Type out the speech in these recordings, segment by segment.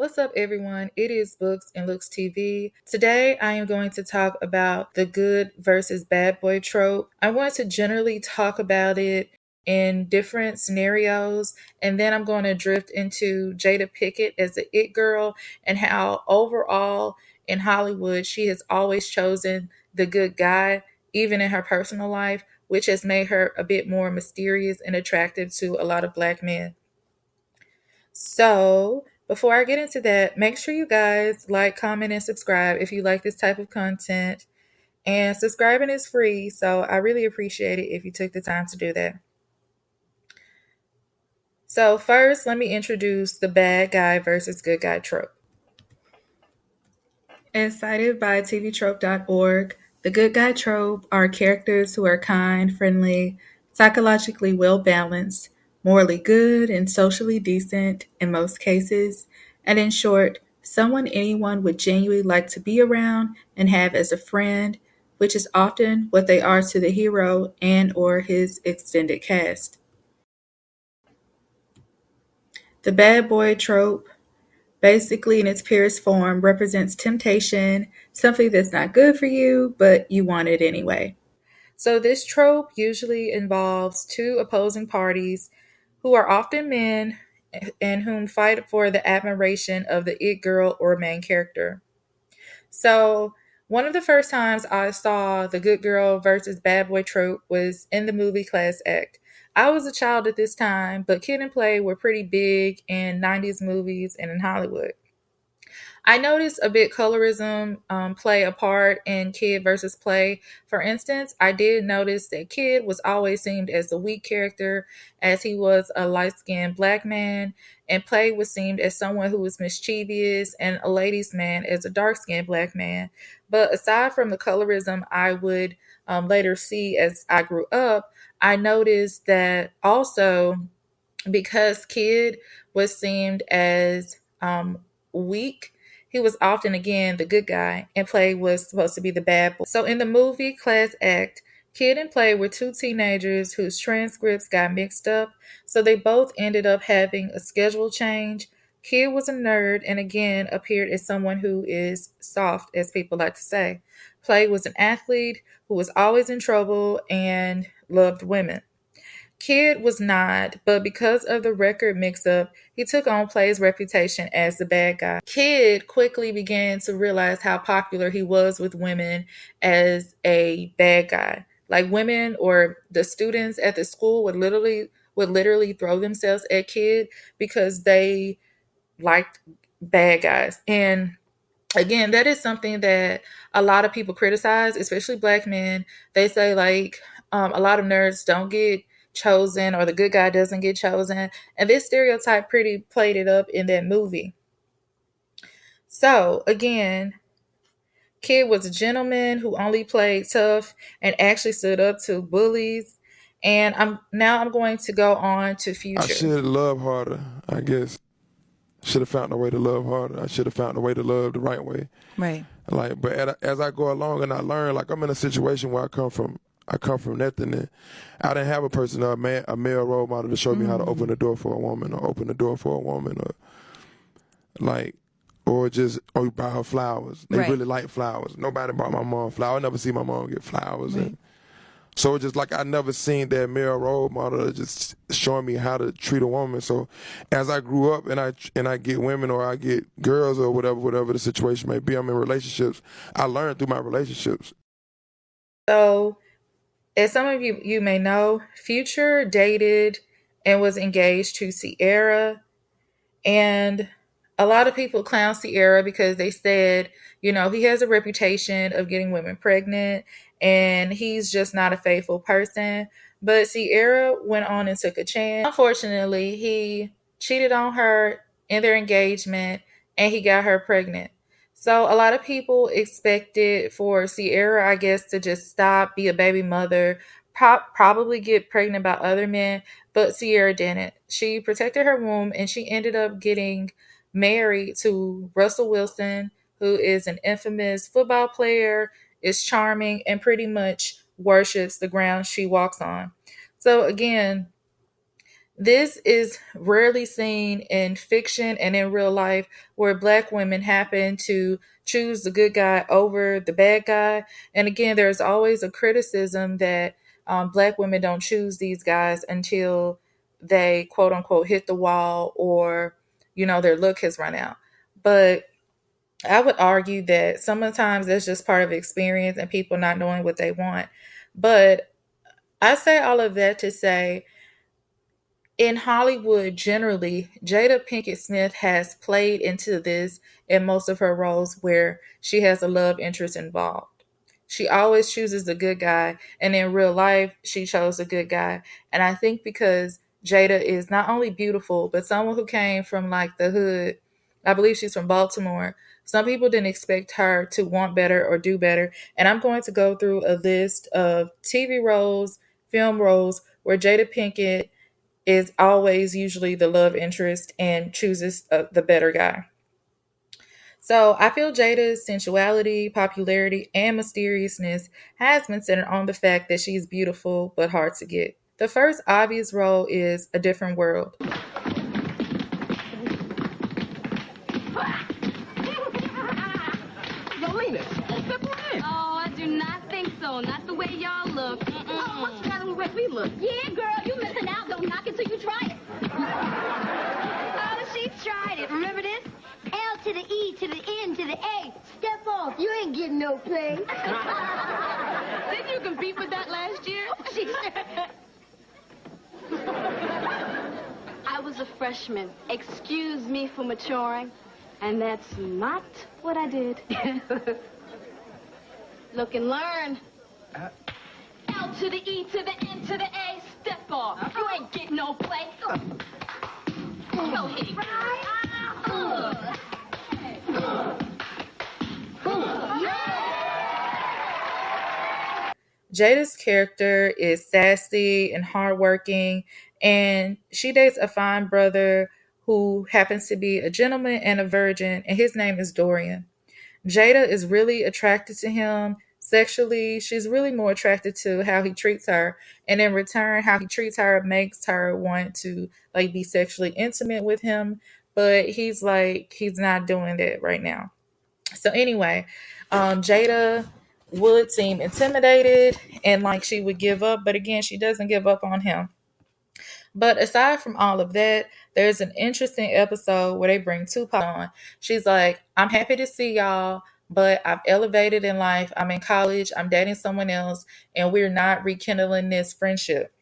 What's up, everyone? It is Books and Looks TV. Today, I am going to talk about the good versus bad boy trope. I want to generally talk about it in different scenarios, and then I'm going to drift into Jada Pinkett as the it girl and how overall in Hollywood she has always chosen the good guy, even in her personal life, which has made her a bit more mysterious and attractive to a lot of black men. So, before I get into that, make sure you guys like, comment, and subscribe if you like this type of content. And subscribing is free, so I really appreciate it if you took the time to do that. So, first, let me introduce the bad guy versus good guy trope. As cited by tvtrope.org, the good guy trope are characters who are kind, friendly, psychologically well balanced, morally good, and socially decent in most cases, and in short, someone anyone would genuinely like to be around and have as a friend, which is often what they are to the hero and or his extended cast. The bad boy trope, basically in its purest form, represents temptation, something that's not good for you, but you want it anyway. So, this trope usually involves two opposing parties who are often men and whom fight for the admiration of the it girl or main character. So, one of the first times I saw the good girl versus bad boy trope was in the movie Class Act. I was a child at this time, but Kid and Play were pretty big in 90s movies and in Hollywood. I noticed a bit colorism play a part in Kid versus Play. For instance, I did notice that Kid was always seen as the weak character, as he was a light skinned black man, and Play was seen as someone who was mischievous, and a ladies' man as a dark skinned black man. But aside from the colorism I would later see as I grew up, I noticed that also because Kid was seen as weak, he was often again the good guy, and Play was supposed to be the bad boy. So in the movie Class Act, Kid and Play were two teenagers whose transcripts got mixed up, so they both ended up having a schedule change. Kid was a nerd and again appeared as someone who is soft, as people like to say. Play was an athlete who was always in trouble and loved women. Kid was not, but because of the record mix up, he took on Play's reputation as the bad guy. Kid quickly began to realize how popular he was with women as a bad guy. Like women or the students at the school would literally throw themselves at Kid because they liked bad guys. And again, that is something that a lot of people criticize, especially black men. They say like a lot of nerds don't get chosen or the good guy doesn't get chosen. And this stereotype pretty played it up in that movie. So again, Kid was a gentleman who only played tough and actually stood up to bullies. And I'm going to go on to I Future. should love harder, I guess. Should have found a way to love harder. I should have found a way to love the right way. Right. Like, but as I go along and I learn, like I'm in a situation where I come from nothing, and I didn't have a person, a male role model to show me how to open the door for a woman, or open the door for a woman, or like, or buy her flowers. They Right. really like flowers. Nobody bought my mom flowers. I never see my mom get flowers, Right. and so it's just like I never seen that male role model just showing me how to treat a woman. So as I grew up and I get women or I get girls or whatever the situation may be, I'm in relationships. I learned through my relationships. So as some of you may know, Future dated and was engaged to Ciara, and a lot of people clown Ciara because they said, he has a reputation of getting women pregnant and he's just not a faithful person. But Ciara went on and took a chance. Unfortunately, he cheated on her in their engagement and he got her pregnant. So a lot of people expected for Ciara, I guess, to just stop, be a baby mother, probably get pregnant by other men, but Ciara didn't. She protected her womb and she ended up getting married to Russell Wilson, who is an infamous football player, is charming, and pretty much worships the ground she walks on. So again, This is rarely seen in fiction and in real life, where black women happen to choose the good guy over the bad guy. And again, there's always a criticism that black women don't choose these guys until they quote unquote hit the wall, or, their look has run out. But I would argue that sometimes that's just part of experience and people not knowing what they want. But I say all of that to say, in Hollywood generally, Jada Pinkett Smith has played into this in most of her roles where she has a love interest involved. She always chooses the good guy, and in real life, she chose a good guy. And I think because Jada is not only beautiful, but someone who came from like the hood, I believe she's from Baltimore. Some people didn't expect her to want better or do better. And I'm going to go through a list of TV roles, film roles, where Jada Pinkett is always usually the love interest and chooses the better guy. So I feel Jada's sensuality, popularity, and mysteriousness has been centered on the fact that she's beautiful but hard to get. The first obvious role is A Different World. Yolena, step on in. Oh, I do not think so. Not the way y'all look. Oh, what's the matter with the way we look? Yeah, girl, you missing out. Don't knock it till you try it. Oh, she's tried it. Remember this? L to the E to the N to the A. Step off. You ain't getting no play. Didn't you compete with that last year? I was a freshman. Excuse me for maturing. And that's not what I did. Look and learn. L to the E to the N to the A. Step off. You ain't getting no play. Go ahead. Jada's character is sassy and hardworking, and she dates a fine brother who happens to be a gentleman and a virgin, and his name is Dorian. Jada is really attracted to him sexually. She's really more attracted to how he treats her, and in return, how he treats her makes her want to like be sexually intimate with him. But he's not doing that right now. So anyway, Jada would seem intimidated and like she would give up, but again, she doesn't give up on him. But aside from all of that, there's an interesting episode where they bring Tupac on. She's like, I'm happy to see y'all, but I've elevated in life. I'm in college, I'm dating someone else, and we're not rekindling this friendship.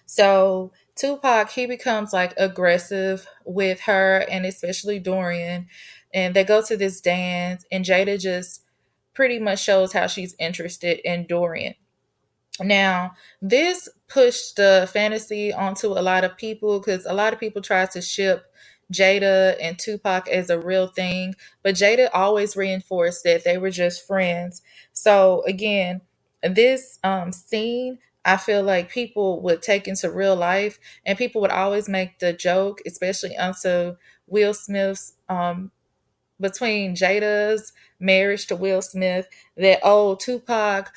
So Tupac, he becomes like aggressive with her and especially Dorian. And they go to this dance, and Jada just pretty much shows how she's interested in Dorian. Now, this pushed the fantasy onto a lot of people because a lot of people try to ship Jada and Tupac as a real thing, but Jada always reinforced that they were just friends. So, again, this scene, I feel like people would take into real life, and people would always make the joke, especially onto Will Smith's between Jada's marriage to Will Smith, that Tupac,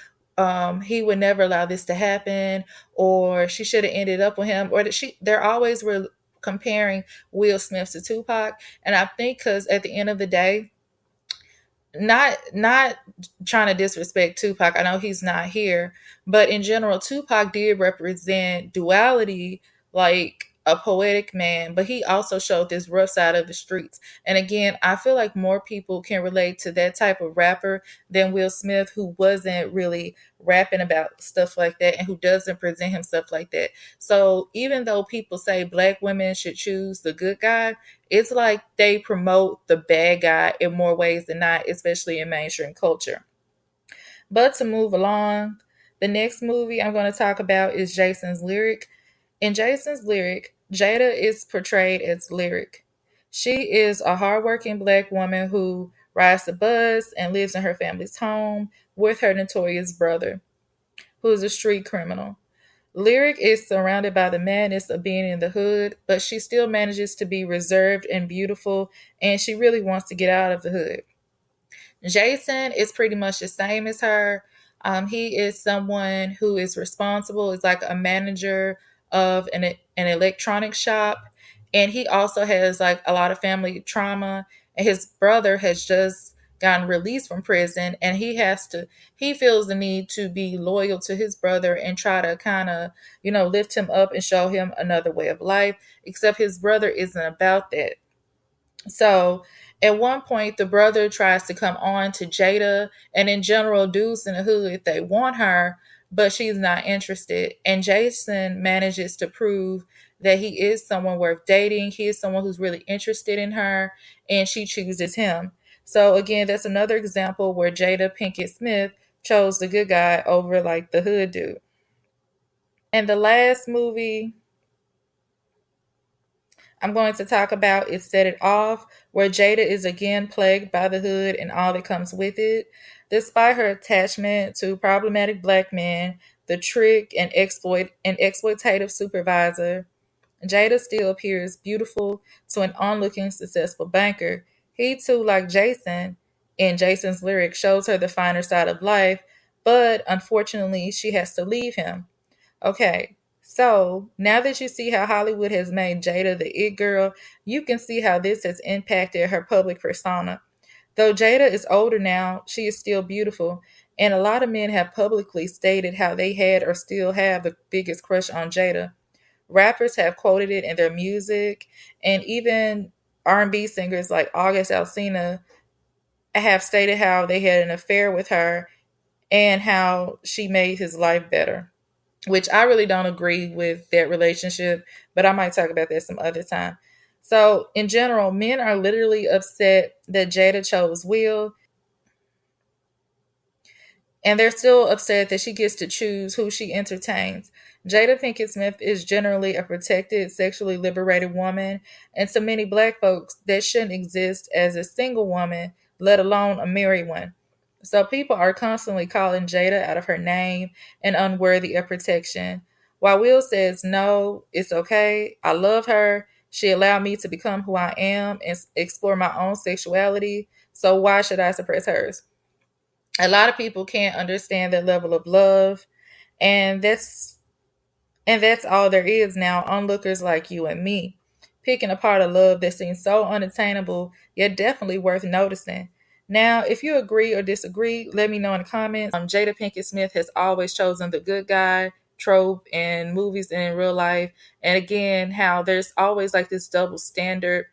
he would never allow this to happen, or she should have ended up with him, or that they're always were comparing Will Smith to Tupac. And I think because at the end of the day, not trying to disrespect Tupac. I know he's not here, but in general, Tupac did represent duality, like a poetic man, but he also showed this rough side of the streets. And again, I feel like more people can relate to that type of rapper than Will Smith, who wasn't really rapping about stuff like that and who doesn't present himself like that. So even though people say black women should choose the good guy, it's like they promote the bad guy in more ways than not, especially in mainstream culture. But to move along, the next movie I'm going to talk about is Jason's Lyric. In Jason's Lyric, Jada is portrayed as Lyric. She is a hardworking black woman who rides the bus and lives in her family's home with her notorious brother, who is a street criminal. Lyric is surrounded by the madness of being in the hood, but she still manages to be reserved and beautiful, and she really wants to get out of the hood. Jason is pretty much the same as her. He is someone who is responsible, is like a manager of an electronics shop, and he also has like a lot of family trauma, and his brother has just gotten released from prison, and he feels the need to be loyal to his brother and try to kind of, lift him up and show him another way of life, except his brother isn't about that. So at one point, the brother tries to come on to Jada, and in general, dudes in the hood, they want her, but she's not interested. And Jason manages to prove that he is someone worth dating. He is someone who's really interested in her, and she chooses him. So again, that's another example where Jada Pinkett Smith chose the good guy over like the hood dude. And the last movie I'm going to talk about is Set It Off, where Jada is again plagued by the hood and all that comes with it. Despite her attachment to problematic black men, the trick and exploitative supervisor, Jada still appears beautiful to an onlooking successful banker. He too, like Jason, in Jason's lyric, shows her the finer side of life, but unfortunately she has to leave him. Okay, so now that you see how Hollywood has made Jada the it girl, you can see how this has impacted her public persona. Though Jada is older now, she is still beautiful, and a lot of men have publicly stated how they had or still have the biggest crush on Jada. Rappers have quoted it in their music, and even R&B singers like August Alsina have stated how they had an affair with her and how she made his life better, which I really don't agree with that relationship, but I might talk about that some other time. So, in general, men are literally upset that Jada chose Will, and they're still upset that she gets to choose who she entertains. Jada Pinkett Smith is generally a protected, sexually liberated woman, and to many black folks, that shouldn't exist as a single woman, let alone a married one. So people are constantly calling Jada out of her name and unworthy of protection. While Will says, no, it's okay, I love her, she allowed me to become who I am and explore my own sexuality, so why should I suppress hers? A lot of people can't understand that level of love, and that's all there is now. Onlookers like you and me, picking apart a love that seems so unattainable yet definitely worth noticing. Now, if you agree or disagree, let me know in the comments. Jada Pinkett Smith has always chosen the good guy trope in movies and in real life, and again, how there's always like this double standard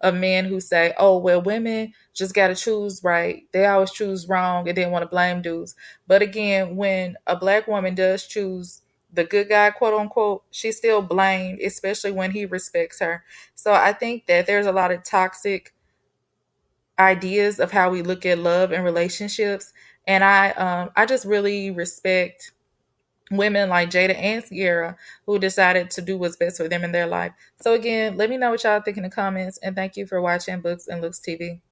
of men who say, oh, well, women just got to choose right. They always choose wrong and then want to blame dudes. But again, when a black woman does choose the good guy, quote unquote, she's still blamed, especially when he respects her. So I think that there's a lot of toxic ideas of how we look at love and relationships. And I just really respect women like Jada and Ciara who decided to do what's best for them in their life. So again, let me know what y'all think in the comments, and thank you for watching Books and Looks TV.